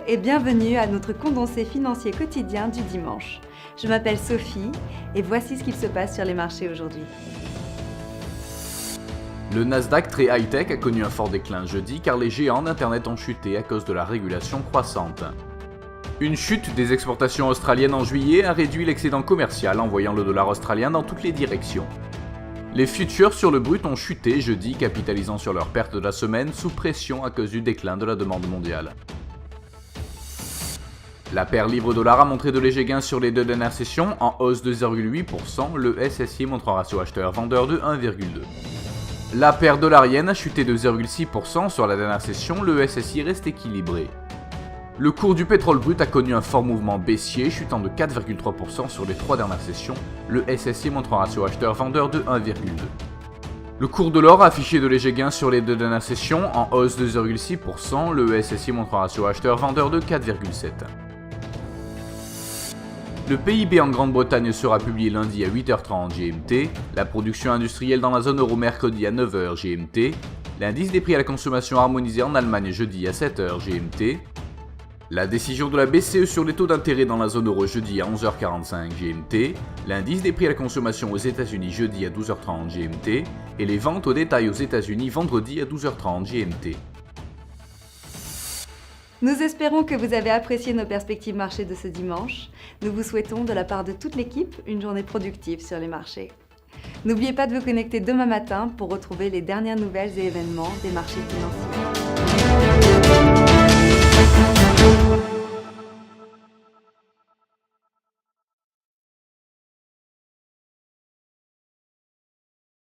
et bienvenue à notre condensé financier quotidien du dimanche. Je m'appelle Sophie et voici ce qu'il se passe sur les marchés aujourd'hui. Le Nasdaq très high-tech a connu un fort déclin jeudi car les géants d'Internet ont chuté à cause de la régulation croissante. Une chute des exportations australiennes en juillet a réduit l'excédent commercial envoyant le dollar australien dans toutes les directions. Les futurs sur le brut ont chuté jeudi, capitalisant sur leur perte de la semaine sous pression à cause du déclin de la demande mondiale. La paire livre-dollar a montré de légers gains sur les deux dernières sessions, en hausse de 0,8%, le SSI montre un ratio acheteur-vendeur de 1,2. La paire dollarienne a chuté de 0,6% sur la dernière session, le SSI reste équilibré. Le cours du pétrole brut a connu un fort mouvement baissier, chutant de 4,3% sur les trois dernières sessions, le SSI montre un ratio acheteur-vendeur de 1,2. Le cours de l'or a affiché de légers gains sur les deux dernières sessions, en hausse de 0,6%, le SSI montre un ratio acheteur-vendeur de 4,7. Le PIB en Grande-Bretagne sera publié lundi à 8h30 GMT, la production industrielle dans la zone euro mercredi à 9h GMT, l'indice des prix à la consommation harmonisé en Allemagne jeudi à 7h GMT, la décision de la BCE sur les taux d'intérêt dans la zone euro jeudi à 11h45 GMT, l'indice des prix à la consommation aux États-Unis jeudi à 12h30 GMT et les ventes au détail aux États-Unis vendredi à 12h30 GMT. Nous espérons que vous avez apprécié nos perspectives marchés de ce dimanche. Nous vous souhaitons de la part de toute l'équipe une journée productive sur les marchés. N'oubliez pas de vous connecter demain matin pour retrouver les dernières nouvelles et événements des marchés financiers.